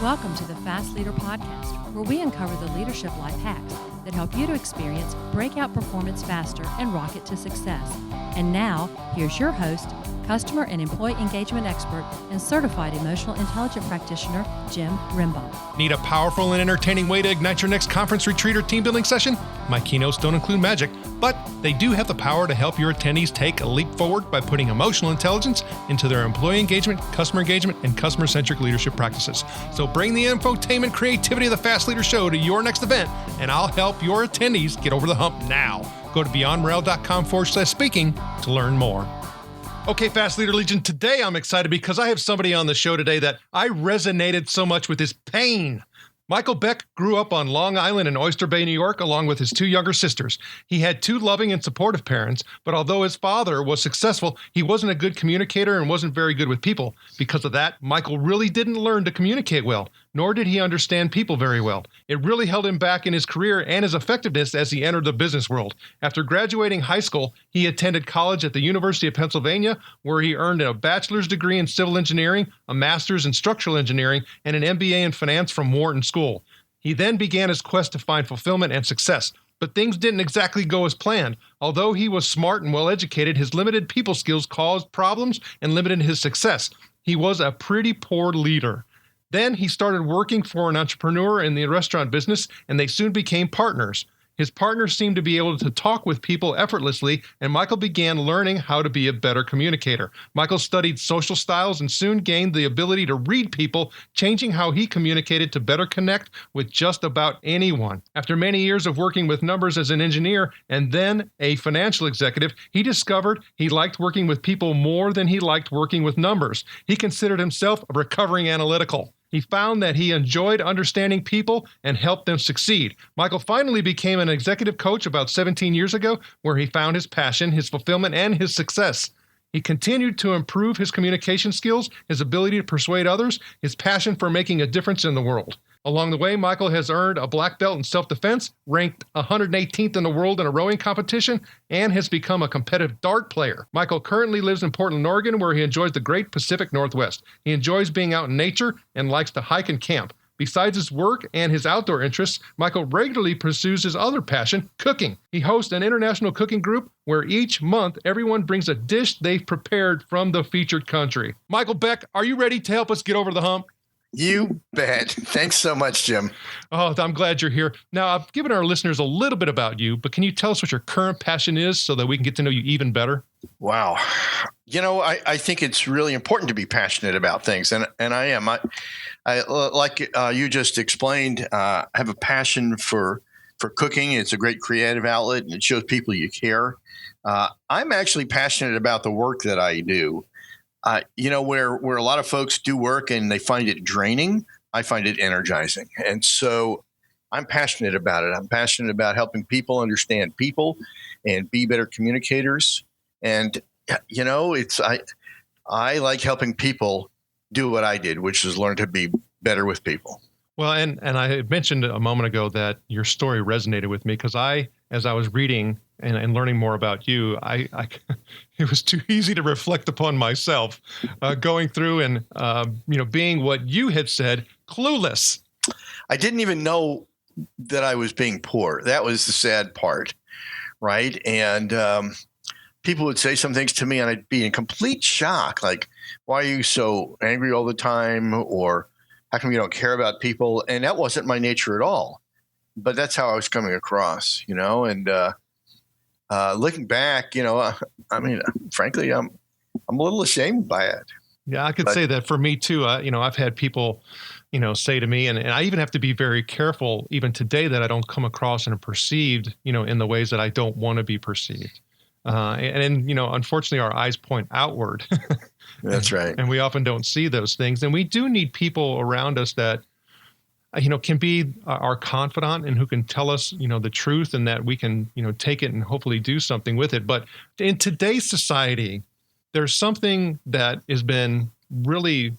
Welcome to the Fast Leader Podcast, where we uncover the leadership life hacks that help you to experience breakout performance faster and rocket to success. And now, here's your host, customer and employee engagement expert and certified emotional intelligence practitioner, Jim Rimbaugh. Need a powerful and entertaining way to ignite your next conference, retreat, or team building session? My keynotes don't include magic, but they do have the power to help your attendees take a leap forward by putting emotional intelligence into their employee engagement, and customer-centric leadership practices. So bring the infotainment creativity of the Fast Leader Show to your next event, and I'll help your attendees get over the hump now. Go to beyondmorale.com/speaking to learn more. Okay, Fast Leader Legion, today I'm excited because I have somebody on the show today that I resonated so much with his pain. Michael Beck grew up on Long Island in Oyster Bay, New York, along with his two younger sisters. He had two loving and supportive parents, but although his father was successful, he wasn't a good communicator and wasn't very good with people. Because of that, Michael really didn't learn to communicate well, nor did he understand people very well. It really held him back in his career and his effectiveness as he entered the business world. After graduating high school, he attended college at the University of Pennsylvania, where he earned a bachelor's degree in civil engineering, a master's in structural engineering, and an MBA in finance from Wharton School. He then began his quest to find fulfillment and success, but things didn't exactly go as planned. Although he was smart and well-educated, his limited people skills caused problems and limited his success. He was a pretty poor leader. Then he started working for an entrepreneur in the restaurant business, and they soon became partners. His partner seemed to be able to talk with people effortlessly, and Michael began learning how to be a better communicator. Michael studied social styles and soon gained the ability to read people, changing how he communicated to better connect with just about anyone. After many years of working with numbers as an engineer and then a financial executive, he discovered he liked working with people more than he liked working with numbers. He considered himself a recovering analytical. He found that he enjoyed understanding people and helped them succeed. Michael finally became an executive coach about 17 years ago, where he found his passion, his fulfillment, and his success. He continued to improve his communication skills, his ability to persuade others, his passion for making a difference in the world. Along the way, Michael has earned a black belt in self-defense, ranked 118th in the world in a rowing competition, and has become a competitive dart player. Michael currently lives in Portland, Oregon, where he enjoys the great Pacific Northwest. He enjoys being out in nature and likes to hike and camp. Besides his work and his outdoor interests, Michael regularly pursues his other passion, cooking. He hosts an international cooking group where each month everyone brings a dish they've prepared from the featured country. Michael Beck, are you ready to help us get over the hump? You bet. Thanks so much, Jim. Oh, I'm glad you're here. Now, I've given our listeners a little bit about you, but can you tell us what your current passion is so that we can get to know you even better? Wow. You know, I think it's really important to be passionate about things, and I am. I like you just explained, I have a passion for cooking. It's a great creative outlet, and it shows people you care. I'm actually passionate about the work that I do. Where a lot of folks do work and they find it draining, I find it energizing. And so I'm passionate about it. I'm passionate about helping people understand people and be better communicators. And, I like helping people do what I did, which is learn to be better with people. Well, and I had mentioned a moment ago that your story resonated with me because as I was reading and learning more about you, it was too easy to reflect upon myself, going through and, being what you had said, clueless. I didn't even know that I was being poor. That was the sad part, right? And people would say some things to me and I'd be in complete shock, like, why are you so angry all the time? Or how come you don't care about people? And that wasn't my nature at all. But that's how I was coming across, and looking back, frankly, I'm a little ashamed by it. Yeah, I could say that for me too. I've had people, say to me, and I even have to be very careful even today that I don't come across and perceived, in the ways that I don't want to be perceived. Unfortunately, our eyes point outward. That's right. And we often don't see those things. And we do need people around us that, can be our confidant and who can tell us, the truth and that we can, take it and hopefully do something with it. But in today's society, there's something that has been really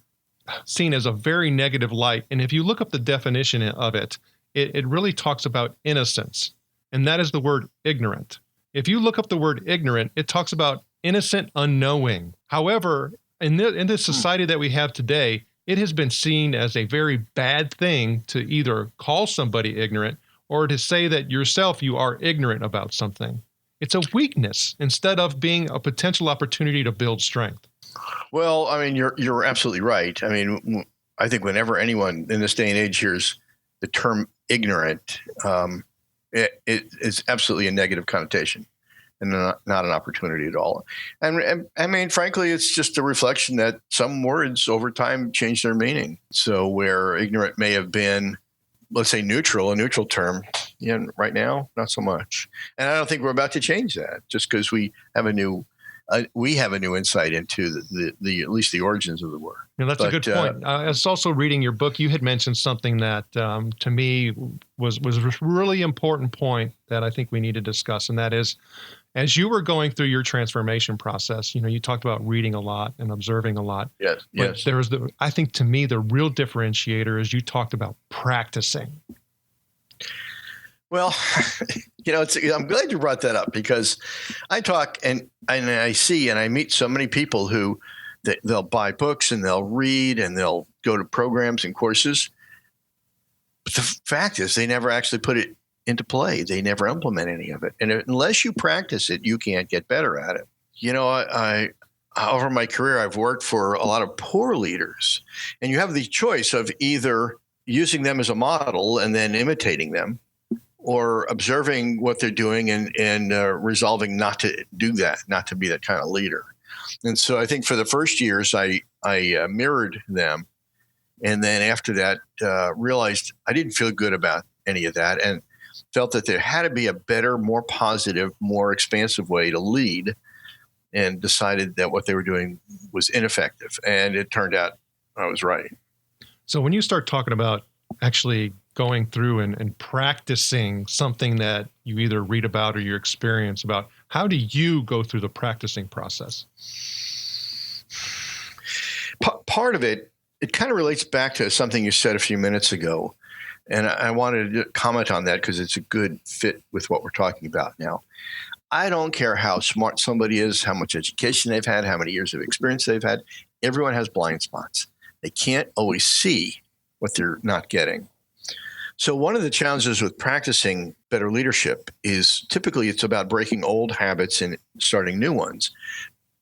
seen as a very negative light. And if you look up the definition of it, it really talks about innocence. And that is the word ignorant. If you look up the word ignorant, it talks about innocent unknowing. However, in this society that we have today, it has been seen as a very bad thing to either call somebody ignorant or to say that yourself you are ignorant about something. It's a weakness instead of being a potential opportunity to build strength. Well, I mean, you're absolutely right. I mean, I think whenever anyone in this day and age hears the term ignorant, it is absolutely a negative connotation and not an opportunity at all. And I mean, frankly, it's just a reflection that some words over time change their meaning. So where ignorant may have been, let's say, neutral, a neutral term, right now, not so much. And I don't think we're about to change that just because we have a new insight into the at least the origins of the word. That's a good point. I was also reading your book. You had mentioned something that to me was a really important point that I think we need to discuss, and that is, as you were going through your transformation process, you talked about reading a lot and observing a lot. Yes. But Yes. there's I think to me, the real differentiator is you talked about practicing. Well, I'm glad you brought that up because I talk and I see and I meet so many people who they'll buy books and they'll read and they'll go to programs and courses. But the fact is they never actually put it into play. They never implement any of it. And unless you practice it, you can't get better at it. I over my career, I've worked for a lot of poor leaders, and you have the choice of either using them as a model and then imitating them, or observing what they're doing and resolving not to do that, not to be that kind of leader. And so I think for the first years, I mirrored them. And then after that, realized I didn't feel good about any of that and felt that there had to be a better, more positive, more expansive way to lead, and decided that what they were doing was ineffective. And it turned out I was right. So when you start talking about actually going through and practicing something that you either read about or you experience about, how do you go through the practicing process? Part of it kind of relates back to something you said a few minutes ago. And I wanted to comment on that because it's a good fit with what we're talking about now. I don't care how smart somebody is, how much education they've had, how many years of experience they've had. Everyone has blind spots. They can't always see what they're not getting. So one of the challenges with practicing better leadership is typically it's about breaking old habits and starting new ones.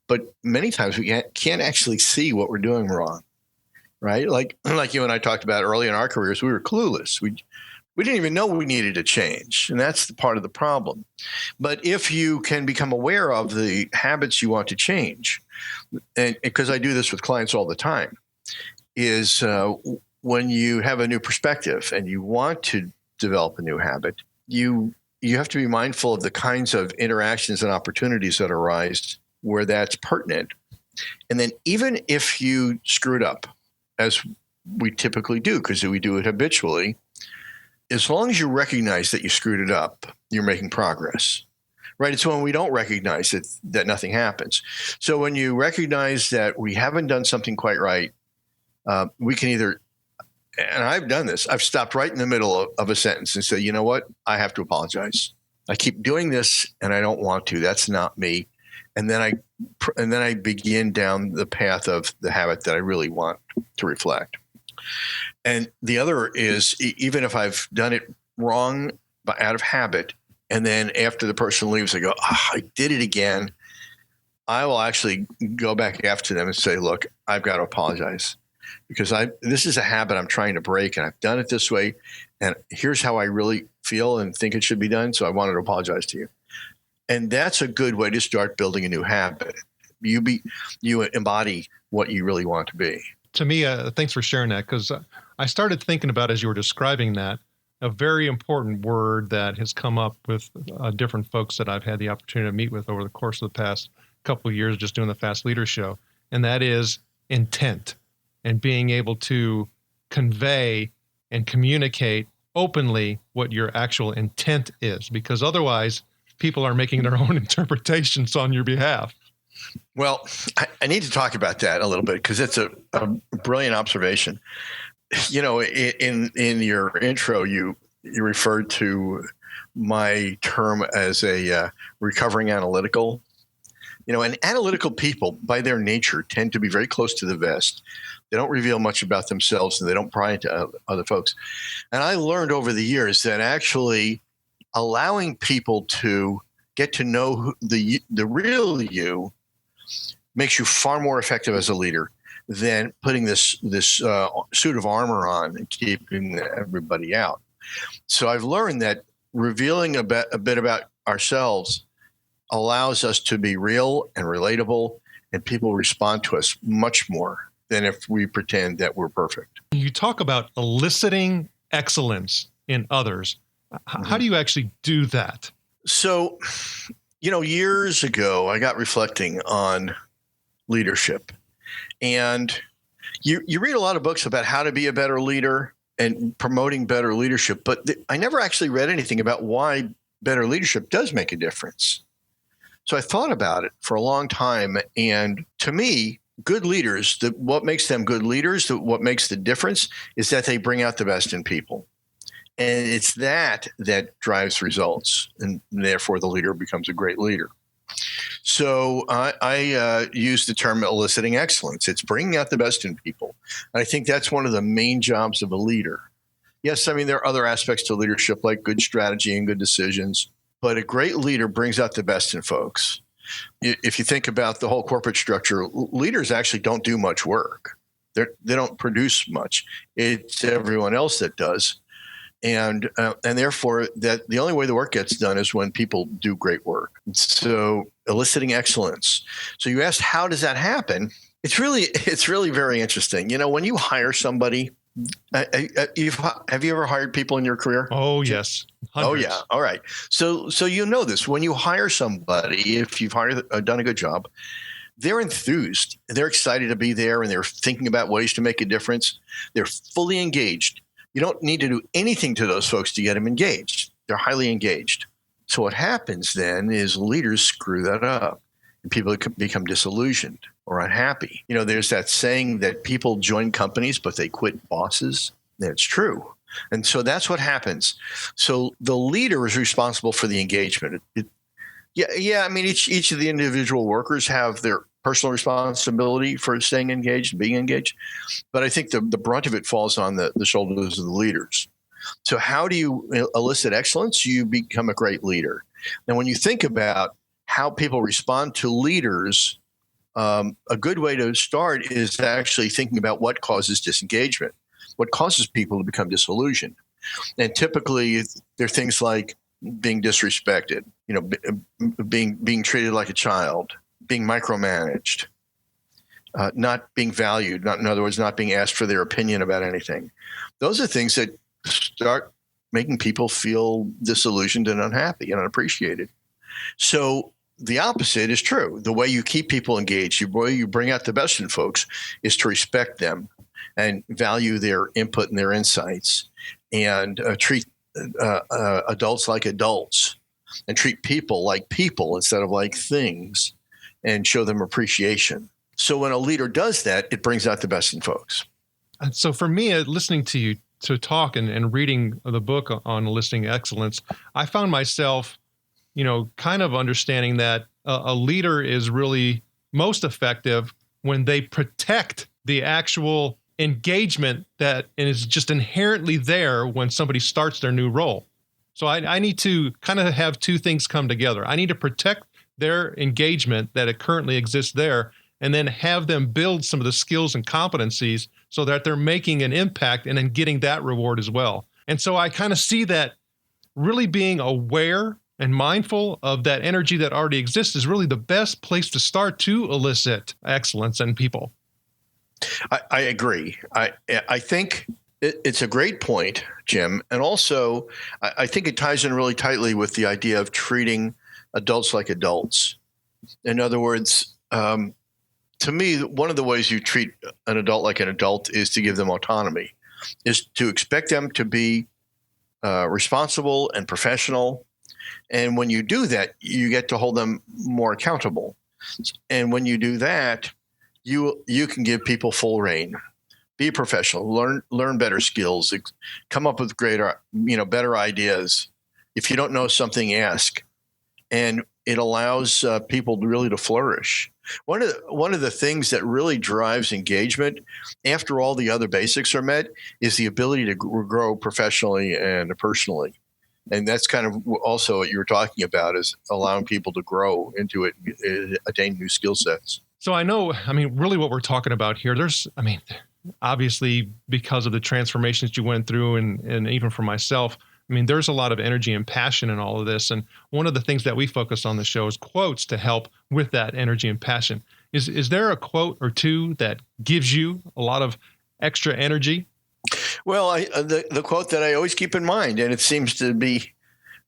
But many times we can't actually see what we're doing wrong, right? Like you and I talked about early in our careers, we were clueless. We didn't even know we needed to change. And that's the part of the problem. But if you can become aware of the habits you want to change, and because I do this with clients all the time, is when you have a new perspective and you want to develop a new habit, you have to be mindful of the kinds of interactions and opportunities that arise where that's pertinent. And then even if you screw it up, as we typically do, because we do it habitually, as long as you recognize that you screwed it up, you're making progress, right? It's when we don't recognize it that nothing happens. So when you recognize that we haven't done something quite right, we can either, and I've done this, I've stopped right in the middle of a sentence and said, you know what? I have to apologize. I keep doing this and I don't want to. That's not me. And then I begin down the path of the habit that I really want to reflect. And the other is, even if I've done it wrong, but out of habit, and then after the person leaves, I go, I did it again. I will actually go back after them and say, look, I've got to apologize because this is a habit I'm trying to break, and I've done it this way, and here's how I really feel and think it should be done. So I wanted to apologize to you. And that's a good way to start building a new habit. You embody what you really want to be. To me, thanks for sharing that, because I started thinking about, as you were describing that, a very important word that has come up with different folks that I've had the opportunity to meet with over the course of the past couple of years just doing the Fast Leader Show, and that is intent, and being able to convey and communicate openly what your actual intent is, because otherwise people are making their own interpretations on your behalf. Well, I need to talk about that a little bit because it's a brilliant observation. You know, in your intro, you referred to my term as a recovering analytical. And analytical people by their nature tend to be very close to the vest. They don't reveal much about themselves and they don't pry into other folks. And I learned over the years that actually allowing people to get to know the real you makes you far more effective as a leader than putting this suit of armor on and keeping everybody out. So I've learned that revealing a bit about ourselves allows us to be real and relatable, and people respond to us much more than if we pretend that we're perfect. You talk about eliciting excellence in others. How do you actually do that? So, years ago, I got reflecting on leadership. And you read a lot of books about how to be a better leader and promoting better leadership, but I never actually read anything about why better leadership does make a difference. So I thought about it for a long time. And to me, good leaders, what makes them good leaders, what makes the difference is that they bring out the best in people. And it's that drives results. And therefore, the leader becomes a great leader. So I use the term eliciting excellence. It's bringing out the best in people. And I think that's one of the main jobs of a leader. Yes, there are other aspects to leadership like good strategy and good decisions, but a great leader brings out the best in folks. If you think about the whole corporate structure, leaders actually don't do much work. They don't produce much. It's everyone else that does. And therefore, that the only way the work gets done is when people do great work. So eliciting excellence. So you asked, how does that happen? It's really very interesting. When you hire somebody, have you ever hired people in your career? Oh, yes. Hundreds. Oh, yeah. All right. So this. When you hire somebody, if you've done a good job, they're enthused. They're excited to be there, and they're thinking about ways to make a difference. They're fully engaged. You don't need to do anything to those folks to get them engaged. They're highly engaged. So what happens then is leaders screw that up, and people become disillusioned or unhappy. There's that saying that people join companies, but they quit bosses. That's true. And so that's what happens. So the leader is responsible for the engagement. Each of the individual workers have their personal responsibility for staying engaged and being engaged. But I think the brunt of it falls on the shoulders of the leaders. So how do you elicit excellence? You become a great leader. And when you think about how people respond to leaders, a good way to start is actually thinking about what causes disengagement, what causes people to become disillusioned. And typically, there are things like being disrespected, being treated like a child, being micromanaged, not being valued, in other words, not being asked for their opinion about anything. Those are things that start making people feel disillusioned and unhappy and unappreciated. So the opposite is true. The way you keep people engaged, the way you bring out the best in folks is to respect them and value their input and their insights, and treat adults like adults, and treat people like people instead of like things, and show them appreciation. So when a leader does that, it brings out the best in folks. And so for me, listening to you to talk and reading the book on eliciting excellence, I found myself, kind of understanding that a leader is really most effective when they protect the actual engagement that is just inherently there when somebody starts their new role. So I need to kind of have two things come together. I need to protect their engagement that it currently exists there, and then have them build some of the skills and competencies so that they're making an impact and then getting that reward as well. And so I kind of see that really being aware and mindful of that energy that already exists is really the best place to start to elicit excellence in people. I agree. I think it's a great point, Jim. And also, I think it ties in really tightly with the idea of treating adults like adults. In other words, to me, one of the ways you treat an adult like an adult is to give them autonomy, is to expect them to be responsible and professional. And when you do that, you get to hold them more accountable. And when you do that, you can give people full rein. Be a professional, learn better skills, come up with better ideas. If you don't know something, ask. And it allows people really to flourish. One of the things that really drives engagement after all the other basics are met is the ability to grow professionally and personally. And that's kind of also what you were talking about, is allowing people to grow into it, attain new skill sets. So really what we're talking about here, obviously because of the transformations you went through and even for myself, there's a lot of energy and passion in all of this. And one of the things that we focus on the show is quotes to help with that energy and passion. Is there a quote or two that gives you a lot of extra energy? Well, the quote that I always keep in mind, and it seems to be,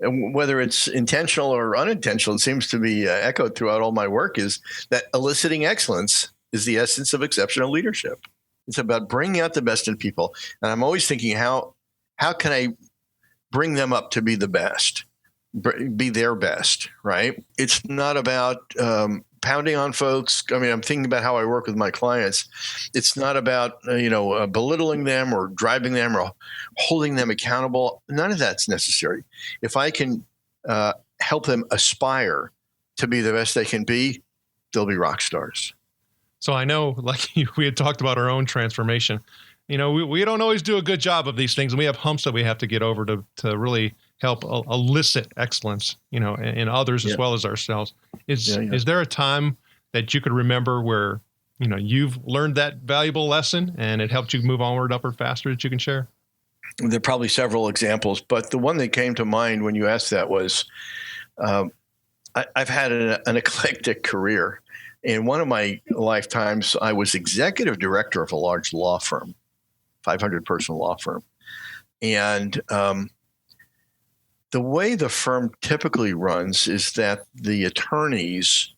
whether it's intentional or unintentional, it seems to be echoed throughout all my work, is that eliciting excellence is the essence of exceptional leadership. It's about bringing out the best in people. And I'm always thinking, how can I bring them up to be the best, be their best, right? It's not about pounding on folks. I'm thinking about how I work with my clients. It's not about, belittling them or driving them or holding them accountable. None of that's necessary. If I can help them aspire to be the best they can be, they'll be rock stars. So I know, like we had talked about our own transformation, we don't always do a good job of these things, and we have humps that we have to get over to really help elicit excellence, in others as well as ourselves. Is there a time that you could remember where, you've learned that valuable lesson and it helped you move onward, upward faster that you can share? There are probably several examples, but the one that came to mind when you asked that was, I've had an eclectic career. In one of my lifetimes, I was executive director of a large law firm, 500-person law firm. And the way the firm typically runs is that the attorneys,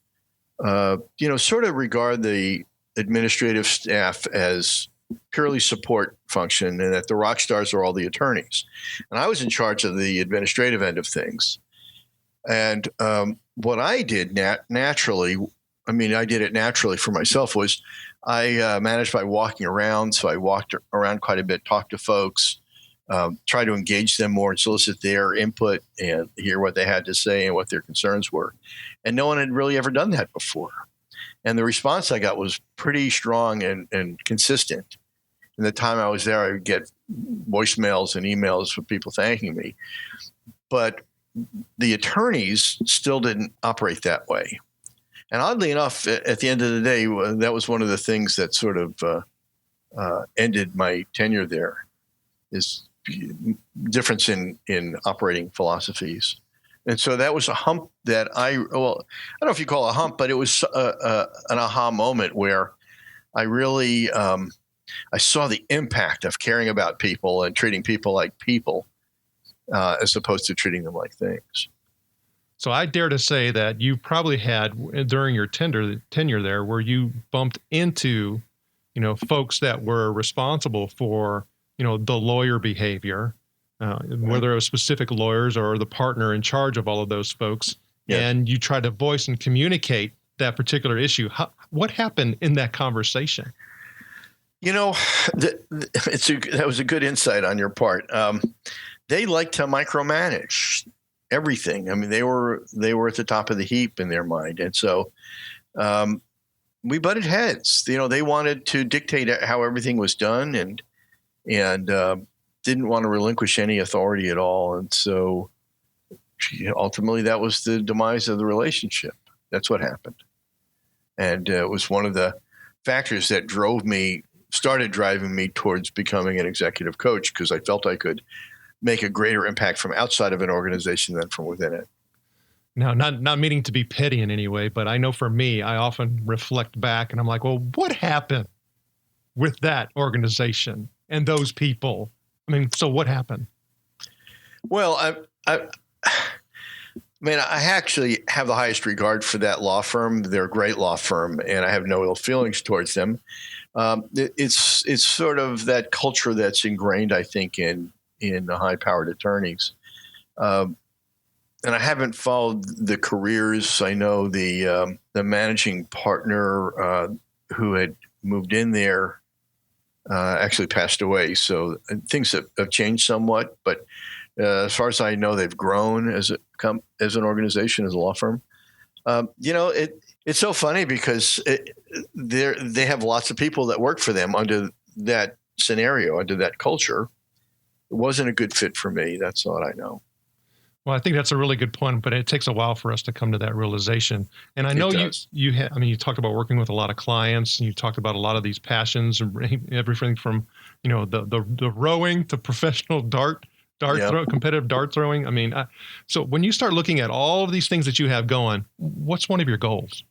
sort of regard the administrative staff as purely support function, and that the rock stars are all the attorneys. And I was in charge of the administrative end of things. And what I did naturally, I did it naturally for myself, was I managed by walking around. So I walked around quite a bit, talked to folks, try to engage them more and solicit their input and hear what they had to say and what their concerns were. And no one had really ever done that before. And the response I got was pretty strong and consistent. In the time I was there, I would get voicemails and emails from people thanking me. But the attorneys still didn't operate that way. And oddly enough, at the end of the day, that was one of the things that sort of ended my tenure there, is difference in operating philosophies. And so that was a hump that I don't know if you call it a hump, but it was an aha moment where I really I saw the impact of caring about people and treating people like people as opposed to treating them like things. So I dare to say that you probably had, during your tenure there, where you bumped into, folks that were responsible for, the lawyer behavior, whether it was specific lawyers or the partner in charge of all of those folks. Yes. And you tried to voice and communicate that particular issue. What happened in that conversation? That was a good insight on your part. They like to micromanage everything. They were at the top of the heap in their mind. And so we butted heads. They wanted to dictate how everything was done and didn't want to relinquish any authority at all. And so ultimately that was the demise of the relationship. That's what happened. And it was one of the factors that started driving me towards becoming an executive coach, because I felt I could make a greater impact from outside of an organization than from within it. Now, not meaning to be petty in any way, but I know for me, I often reflect back and I'm like, well, what happened with that organization and those people? So what happened? Well, I actually have the highest regard for that law firm. They're a great law firm, and I have no ill feelings towards them. It's sort of that culture that's ingrained, I think, in the high-powered attorneys. And I haven't followed the careers. I know the managing partner who had moved in there actually passed away. So things have changed somewhat. But as far as I know, they've grown as an organization, as a law firm. It's so funny because they have lots of people that work for them under that scenario, under that culture. It wasn't a good fit for me. That's all I know. Well, I think that's a really good point, but it takes a while for us to come to that realization. And I know you talked about working with a lot of clients, and you talked about a lot of these passions, everything from, the rowing to professional competitive dart throwing. So when you start looking at all of these things that you have going, what's one of your goals?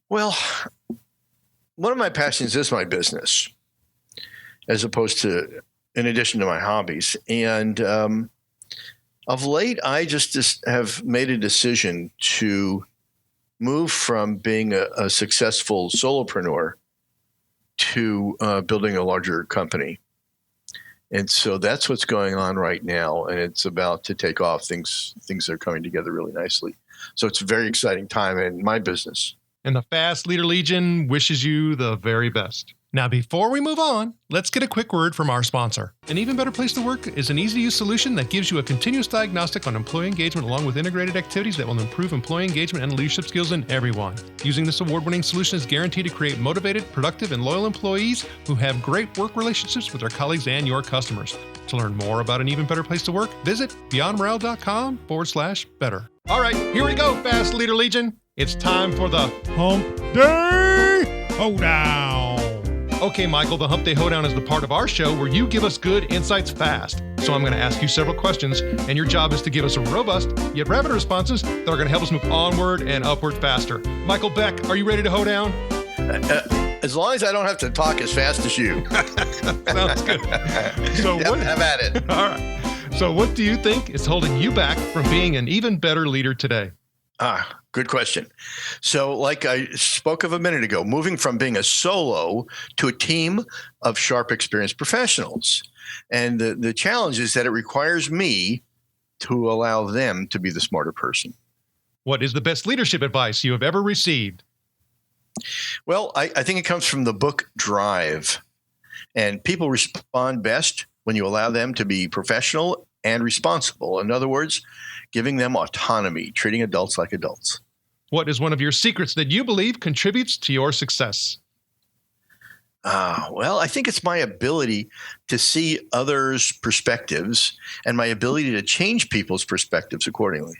Well, one of my passions is my business, as opposed to, in addition to my hobbies. And of late, I just have made a decision to move from being a successful solopreneur to building a larger company. And so that's what's going on right now. And it's about to take off. Things are coming together really nicely. So it's a very exciting time in my business. And the Fast Leader Legion wishes you the very best. Now, before we move on, let's get a quick word from our sponsor. An Even Better Place to Work is an easy-to-use solution that gives you a continuous diagnostic on employee engagement along with integrated activities that will improve employee engagement and leadership skills in everyone. Using this award-winning solution is guaranteed to create motivated, productive, and loyal employees who have great work relationships with their colleagues and your customers. To learn more about An Even Better Place to Work, visit beyondmorale.com/better. All right, here we go, Fast Leader Legion. It's time for the Hump Day Hoedown. Okay, Michael, the Hump Day Hoedown is the part of our show where you give us good insights fast. So I'm going to ask you several questions, and your job is to give us a robust yet rapid responses that are going to help us move onward and upward faster. Michael Beck, are you ready to hoedown? As long as I don't have to talk as fast as you. Sounds good. So have at it. All right. So what do you think is holding you back from being an even better leader today? Good question. So like I spoke of a minute ago, moving from being a solo to a team of sharp, experienced professionals. And the challenge is that it requires me to allow them to be the smarter person. What is the best leadership advice you have ever received? Well, I think it comes from the book Drive. And people respond best when you allow them to be professional and responsible. In other words, giving them autonomy, treating adults like adults. What is one of your secrets that you believe contributes to your success? Well, I think it's my ability to see others' perspectives and my ability to change people's perspectives accordingly.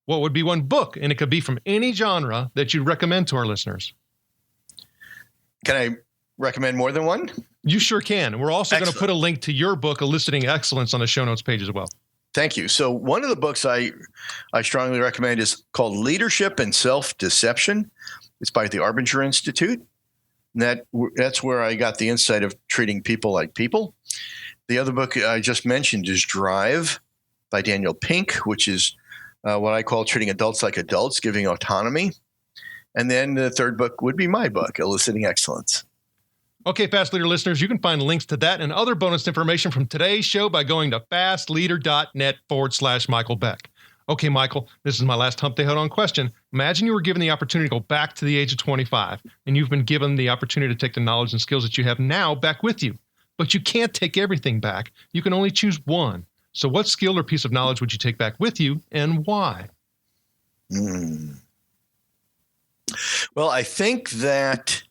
What would be one book, and it could be from any genre, that you'd recommend to our listeners? Can I recommend more than one? You sure can. We're also going to put a link to your book, Eliciting Excellence, on the show notes page as well. Thank you. So one of the books I strongly recommend is called Leadership and Self-Deception. It's by the Arbinger Institute. And that's where I got the insight of treating people like people. The other book I just mentioned is Drive by Daniel Pink, which is what I call treating adults like adults, giving autonomy. And then the third book would be my book, Eliciting Excellence. Okay, Fast Leader listeners, you can find links to that and other bonus information from today's show by going to fastleader.net/Michael Beck. Okay, Michael, this is my last Hump Day Hoedown question. Imagine you were given the opportunity to go back to the age of 25, and you've been given the opportunity to take the knowledge and skills that you have now back with you. But you can't take everything back. You can only choose one. So what skill or piece of knowledge would you take back with you, and why? Well, I think that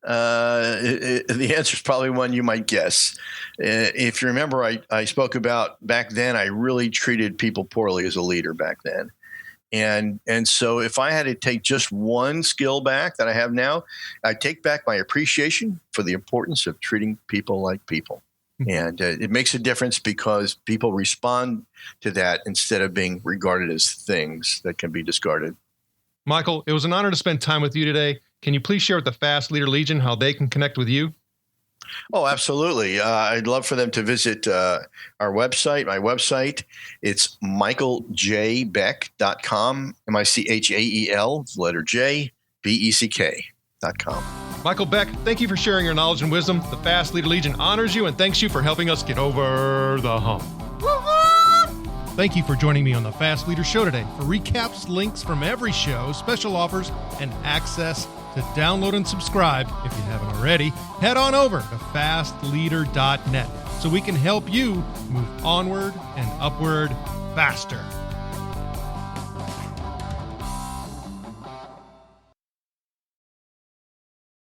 the answer is probably one you might guess. If you remember, I spoke about back then, I really treated people poorly as a leader back then. And so if I had to take just one skill back that I have now, I'd take back my appreciation for the importance of treating people like people. And it makes a difference because people respond to that instead of being regarded as things that can be discarded. Michael, it was an honor to spend time with you today. Can you please share with the Fast Leader Legion how they can connect with you? Oh, absolutely. I'd love for them to visit our website, my website. It's michaeljbeck.com, MICHAEL, letter J, BECK.com. Michael Beck, thank you for sharing your knowledge and wisdom. The Fast Leader Legion honors you and thanks you for helping us get over the hump. Thank you for joining me on the Fast Leader Show today. For recaps, links from every show, special offers, and access to download and subscribe, if you haven't already, head on over to fastleader.net so we can help you move onward and upward faster.